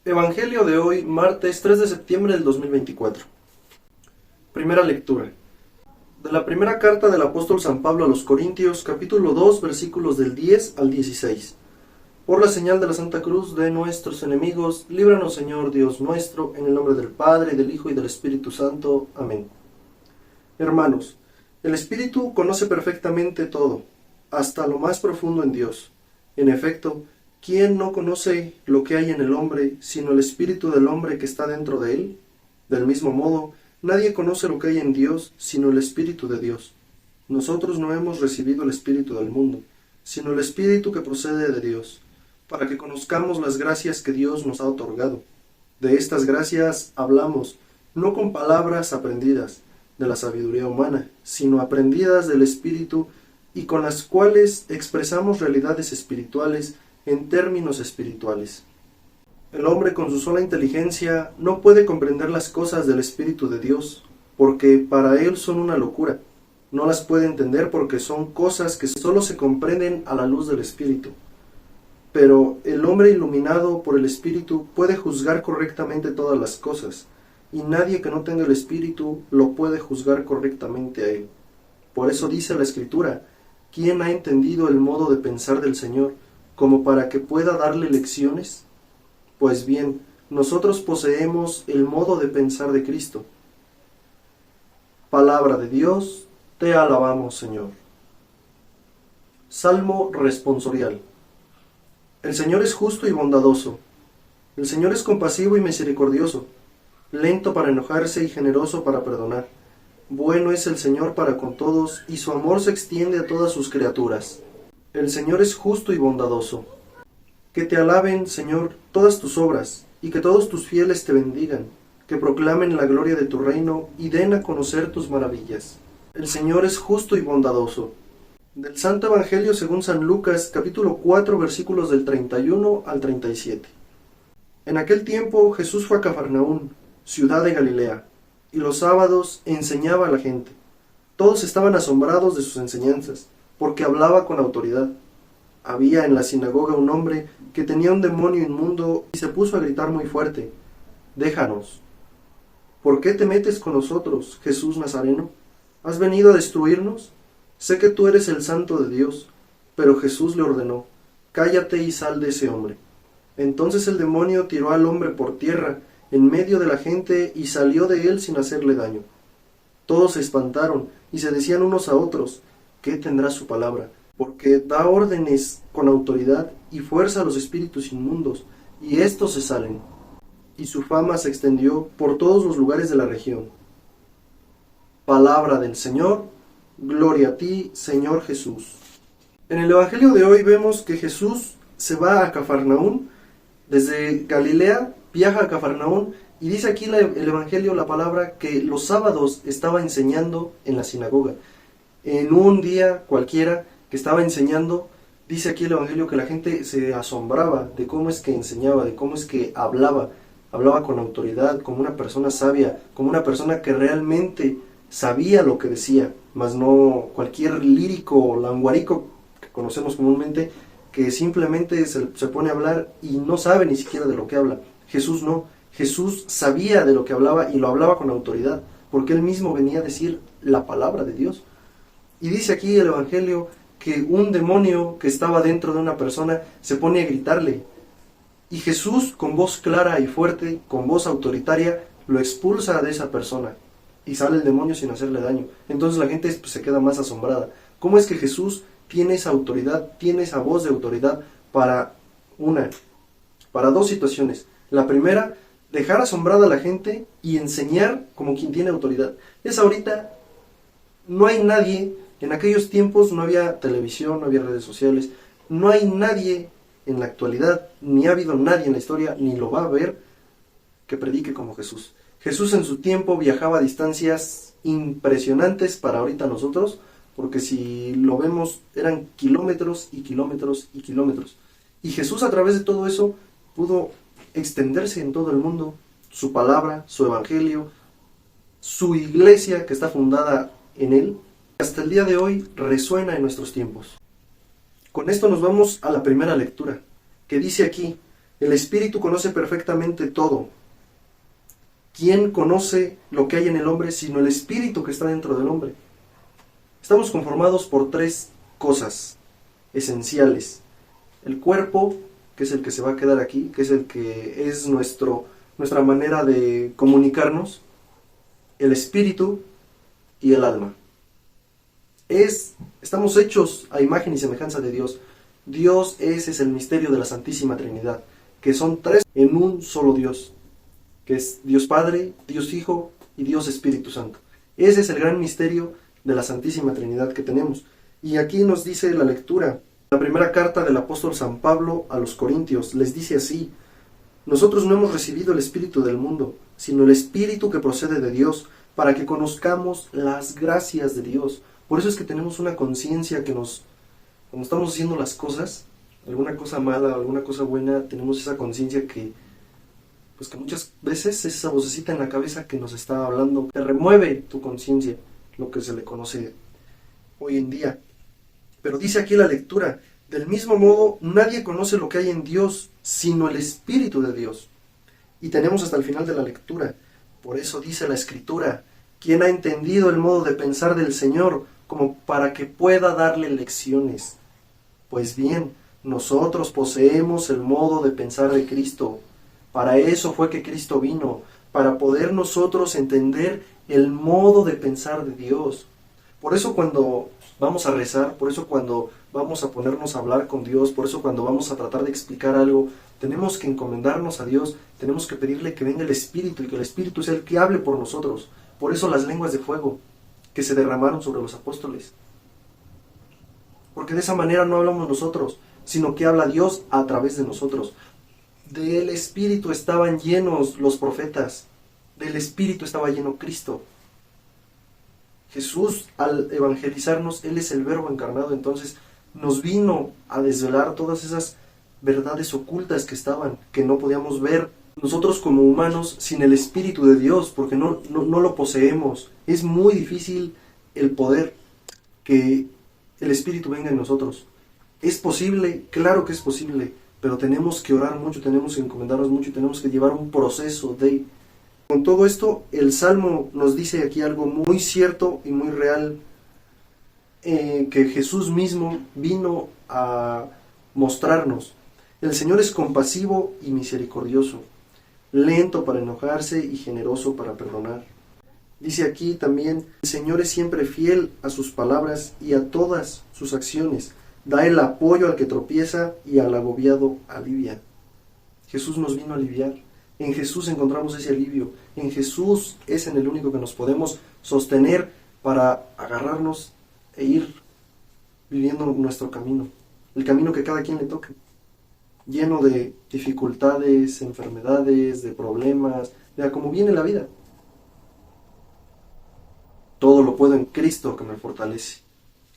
Evangelio de hoy, martes 3 de septiembre del 2024. Primera lectura. De la primera carta del apóstol San Pablo a los Corintios, capítulo 2, versículos del 10 al 16. Por la señal de la Santa Cruz de nuestros enemigos, líbranos, Señor Dios nuestro, en el nombre del Padre, del Hijo y del Espíritu Santo. Amén. Hermanos, el Espíritu conoce perfectamente todo, hasta lo más profundo en Dios. En efecto, ¿quién no conoce lo que hay en el hombre, sino el espíritu del hombre que está dentro de él? Del mismo modo, nadie conoce lo que hay en Dios, sino el Espíritu de Dios. Nosotros no hemos recibido el espíritu del mundo, sino el Espíritu que procede de Dios, para que conozcamos las gracias que Dios nos ha otorgado. De estas gracias hablamos, no con palabras aprendidas de la sabiduría humana, sino aprendidas del Espíritu, y con las cuales expresamos realidades espirituales en términos espirituales. El hombre con su sola inteligencia no puede comprender las cosas del Espíritu de Dios, porque para él son una locura. No las puede entender porque son cosas que solo se comprenden a la luz del Espíritu. Pero el hombre iluminado por el Espíritu puede juzgar correctamente todas las cosas, y nadie que no tenga el Espíritu lo puede juzgar correctamente a él. Por eso dice la Escritura: ¿quién ha entendido el modo de pensar del Señor, como para que pueda darle lecciones? Pues bien, nosotros poseemos el modo de pensar de Cristo. Palabra de Dios, te alabamos, Señor. Salmo responsorial. El Señor es justo y bondadoso. El Señor es compasivo y misericordioso, lento para enojarse y generoso para perdonar. Bueno es el Señor para con todos, y su amor se extiende a todas sus criaturas. El Señor es justo y bondadoso. Que te alaben, Señor, todas tus obras, y que todos tus fieles te bendigan, que proclamen la gloria de tu reino y den a conocer tus maravillas. El Señor es justo y bondadoso. Del Santo Evangelio según San Lucas, capítulo 4, versículos del 31 al 37. En aquel tiempo Jesús fue a Cafarnaún, ciudad de Galilea, y los sábados enseñaba a la gente. Todos estaban asombrados de sus enseñanzas, porque hablaba con autoridad. Había en la sinagoga un hombre que tenía un demonio inmundo y se puso a gritar muy fuerte: «Déjanos. ¿Por qué te metes con nosotros, Jesús Nazareno? ¿Has venido a destruirnos? Sé que tú eres el Santo de Dios». Pero Jesús le ordenó: «Cállate y sal de ese hombre». Entonces el demonio tiró al hombre por tierra, en medio de la gente, y salió de él sin hacerle daño. Todos se espantaron y se decían unos a otros: «¿Qué tendrá su palabra? Porque da órdenes con autoridad y fuerza a los espíritus inmundos, y éstos se salen». Y su fama se extendió por todos los lugares de la región. Palabra del Señor. Gloria a ti, Señor Jesús. En el Evangelio de hoy vemos que Jesús se va a Cafarnaún. Desde Galilea viaja a Cafarnaún, y dice aquí el Evangelio, la palabra, que los sábados estaba enseñando en la sinagoga. En un día cualquiera que estaba enseñando, dice aquí el Evangelio que la gente se asombraba de cómo es que enseñaba, de cómo es que hablaba con autoridad, como una persona sabia, como una persona que realmente sabía lo que decía, mas no cualquier lírico o languarico que conocemos comúnmente, que simplemente se pone a hablar y no sabe ni siquiera de lo que habla. Jesús no, Jesús sabía de lo que hablaba y lo hablaba con autoridad, porque él mismo venía a decir la palabra de Dios. Y dice aquí el Evangelio que un demonio que estaba dentro de una persona se pone a gritarle, y Jesús, con voz clara y fuerte, con voz autoritaria, lo expulsa de esa persona, y sale el demonio sin hacerle daño. Entonces la gente se queda más asombrada. ¿Cómo es que Jesús tiene esa autoridad, tiene esa voz de autoridad para dos situaciones? La primera, dejar asombrada a la gente y enseñar como quien tiene autoridad. Es ahorita, no hay nadie, en aquellos tiempos no había televisión, no había redes sociales, no hay nadie en la actualidad, ni ha habido nadie en la historia, ni lo va a haber, que predique como Jesús. Jesús en su tiempo viajaba a distancias impresionantes para ahorita nosotros, porque si lo vemos eran kilómetros y kilómetros y kilómetros. Y Jesús, a través de todo eso, pudo extenderse en todo el mundo, su palabra, su evangelio, su iglesia que está fundada en él, hasta el día de hoy resuena en nuestros tiempos. Con esto nos vamos a la primera lectura, que dice aquí: El Espíritu conoce perfectamente todo. ¿Quién conoce lo que hay en el hombre sino el Espíritu que está dentro del hombre? Estamos conformados por tres cosas esenciales. El cuerpo, que es el que se va a quedar aquí, que es el que es nuestra manera de comunicarnos, el espíritu y el alma. Estamos hechos a imagen y semejanza de Dios. Dios es el misterio de la Santísima Trinidad, que son tres en un solo Dios, que es Dios Padre, Dios Hijo y Dios Espíritu Santo. Ese es el gran misterio de la Santísima Trinidad que tenemos. Y aquí nos dice la lectura, la primera carta del apóstol San Pablo a los Corintios, les dice así: nosotros no hemos recibido el Espíritu del mundo, sino el Espíritu que procede de Dios, para que conozcamos las gracias de Dios. Por eso es que tenemos una conciencia que cuando estamos haciendo las cosas, alguna cosa mala, alguna cosa buena, tenemos esa conciencia que muchas veces es esa vocecita en la cabeza que nos está hablando, te remueve tu conciencia, lo que se le conoce hoy en día. Pero dice aquí la lectura, del mismo modo, nadie conoce lo que hay en Dios, sino el Espíritu de Dios. Y tenemos hasta el final de la lectura. Por eso dice la Escritura, ¿quién ha entendido el modo de pensar del Señor, como para que pueda darle lecciones? Pues bien, nosotros poseemos el modo de pensar de Cristo. Para eso fue que Cristo vino, para poder nosotros entender el modo de pensar de Dios. Por eso cuando vamos a rezar, por eso cuando vamos a ponernos a hablar con Dios, por eso cuando vamos a tratar de explicar algo, tenemos que encomendarnos a Dios, tenemos que pedirle que venga el Espíritu y que el Espíritu sea el que hable por nosotros. Por eso las lenguas de fuego que se derramaron sobre los apóstoles. Porque de esa manera no hablamos nosotros, sino que habla Dios a través de nosotros. Del Espíritu estaban llenos los profetas, del Espíritu estaba lleno Cristo. Jesús, al evangelizarnos, Él es el Verbo encarnado, entonces nos vino a desvelar todas esas verdades ocultas que estaban, que no podíamos ver nosotros como humanos sin el Espíritu de Dios, porque no lo poseemos. Es muy difícil el poder que el Espíritu venga en nosotros. ¿Es posible? Claro que es posible, pero tenemos que orar mucho, tenemos que encomendarnos mucho y tenemos que llevar un proceso de... Con todo esto, el Salmo nos dice aquí algo muy cierto y muy real, que Jesús mismo vino a mostrarnos. El Señor es compasivo y misericordioso, lento para enojarse y generoso para perdonar. Dice aquí también, el Señor es siempre fiel a sus palabras y a todas sus acciones. Da el apoyo al que tropieza y al agobiado alivia. Jesús nos vino a aliviar. En Jesús encontramos ese alivio. En Jesús es en el único que nos podemos sostener para agarrarnos e ir viviendo nuestro camino. El camino que cada quien le toque. Lleno de dificultades, enfermedades, de problemas, de cómo viene la vida. Todo lo puedo en Cristo que me fortalece.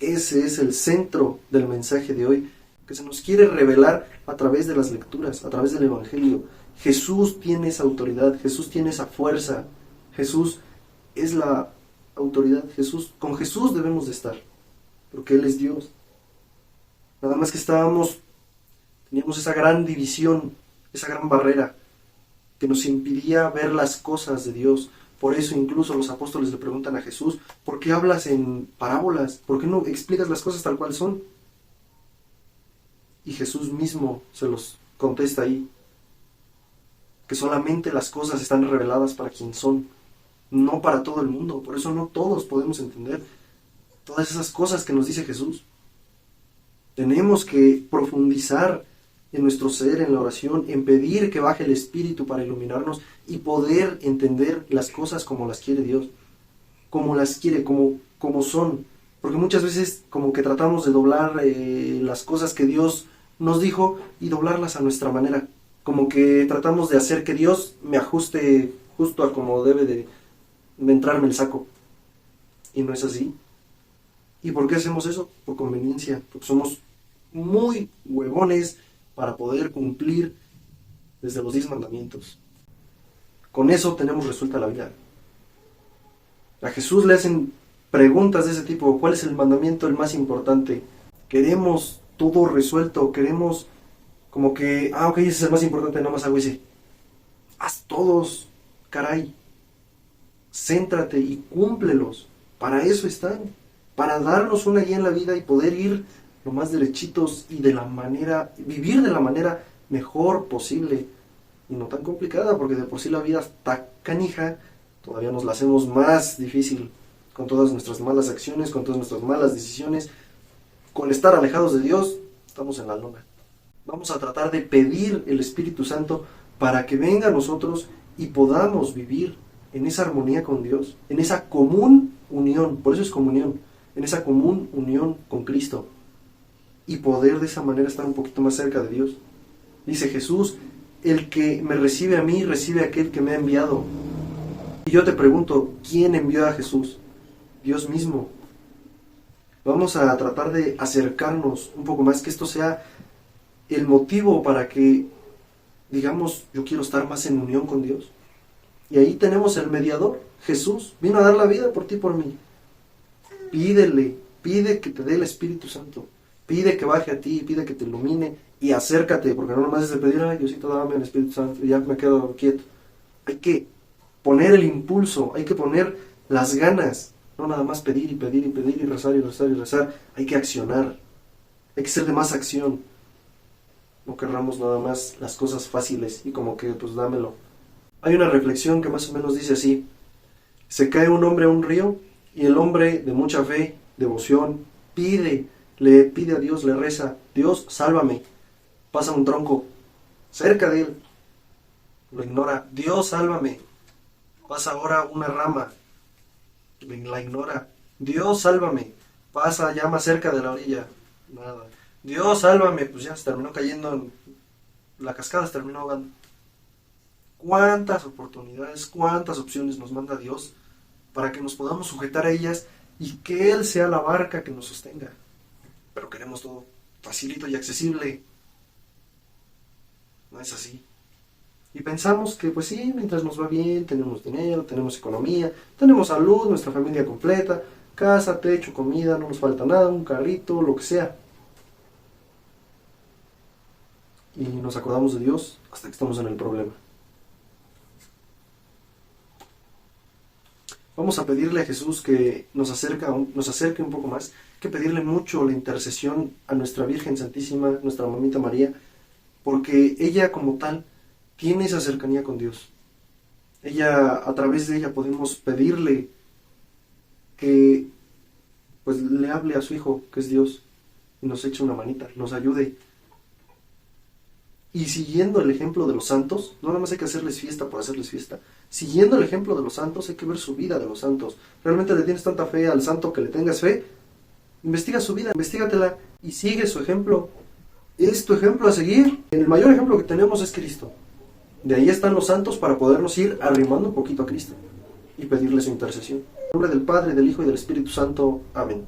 Ese es el centro del mensaje de hoy, que se nos quiere revelar a través de las lecturas, a través del Evangelio. Jesús tiene esa autoridad, Jesús tiene esa fuerza, Jesús es la autoridad, con Jesús debemos de estar, porque Él es Dios. Nada más que teníamos esa gran división, esa gran barrera, que nos impidía ver las cosas de Dios. Por eso incluso los apóstoles le preguntan a Jesús, ¿por qué hablas en parábolas? ¿Por qué no explicas las cosas tal cual son? Y Jesús mismo se los contesta ahí, que solamente las cosas están reveladas para quien son, no para todo el mundo. Por eso no todos podemos entender todas esas cosas que nos dice Jesús. Tenemos que profundizar en nuestro ser, en la oración, en pedir que baje el Espíritu para iluminarnos y poder entender las cosas como las quiere Dios, como las quiere, como son. Porque muchas veces como que tratamos de doblar las cosas que Dios nos dijo y doblarlas a nuestra manera. Como que tratamos de hacer que Dios me ajuste justo a como debe de entrarme el saco. Y no es así. ¿Y por qué hacemos eso? Por conveniencia. Porque somos muy huevones para poder cumplir desde los 10 mandamientos. Con eso tenemos resuelta la vida. A Jesús le hacen preguntas de ese tipo. ¿Cuál es el mandamiento el más importante? Queremos todo resuelto, queremos como que, ok, ese es el más importante, nada más hago ese. Haz todos, caray. Céntrate y cúmplelos. Para eso están. Para darnos una guía en la vida y poder ir lo más derechitos y vivir de la manera mejor posible. Y no tan complicada, porque de por sí la vida está canija, todavía nos la hacemos más difícil con todas nuestras malas acciones, con todas nuestras malas decisiones. Con estar alejados de Dios, estamos en la lona. Vamos a tratar de pedir el Espíritu Santo para que venga a nosotros y podamos vivir en esa armonía con Dios, en esa común unión, por eso es comunión, en esa común unión con Cristo, y poder de esa manera estar un poquito más cerca de Dios. Dice Jesús, el que me recibe a mí, recibe a aquel que me ha enviado. Y yo te pregunto, ¿quién envió a Jesús? Dios mismo. Vamos a tratar de acercarnos un poco más, que esto sea el motivo para que digamos, yo quiero estar más en unión con Dios. Y ahí tenemos el mediador, Jesús, vino a dar la vida por ti y por mí. Pide que te dé el Espíritu Santo, pide que baje a ti, pide que te ilumine y acércate, porque no nomás es de pedir, ay Diosito, dame el Espíritu Santo y ya me quedo quieto. Hay que poner el impulso, hay que poner las ganas, no nada más pedir y pedir y pedir y rezar y rezar y rezar. Hay que accionar, hay que ser de más acción. No querramos nada más las cosas fáciles y como que pues dámelo. Hay una reflexión que más o menos dice así: se cae un hombre a un río y el hombre de mucha fe, devoción, le pide a Dios, le reza, Dios, sálvame. Pasa un tronco cerca de él, lo ignora, Dios, sálvame. Pasa ahora una rama, la ignora, Dios, sálvame. Pasa ya más cerca de la orilla, nada. Dios, sálvame, pues ya se terminó cayendo en la cascada, se terminó ahogando. ¿Cuántas oportunidades, cuántas opciones nos manda Dios para que nos podamos sujetar a ellas y que Él sea la barca que nos sostenga? Pero queremos todo facilito y accesible. No es así. Y pensamos que pues sí, mientras nos va bien, tenemos dinero, tenemos economía, tenemos salud, nuestra familia completa, casa, techo, comida, no nos falta nada, un carrito, lo que sea. Y nos acordamos de Dios hasta que estamos en el problema. Vamos a pedirle a Jesús que nos acerque un poco más, que pedirle mucho la intercesión a nuestra Virgen Santísima, nuestra Mamita María, porque ella como tal tiene esa cercanía con Dios. A través de ella podemos pedirle que pues le hable a su Hijo, que es Dios, y nos eche una manita, nos ayude. Y siguiendo el ejemplo de los santos, no nada más hay que hacerles fiesta por hacerles fiesta. Siguiendo el ejemplo de los santos, hay que ver su vida de los santos. ¿Realmente le tienes tanta fe al santo que le tengas fe? Investiga su vida, investígatela y sigue su ejemplo. Es tu ejemplo a seguir. El mayor ejemplo que tenemos es Cristo. De ahí están los santos para podernos ir arrimando un poquito a Cristo y pedirle su intercesión. En nombre del Padre, del Hijo y del Espíritu Santo. Amén.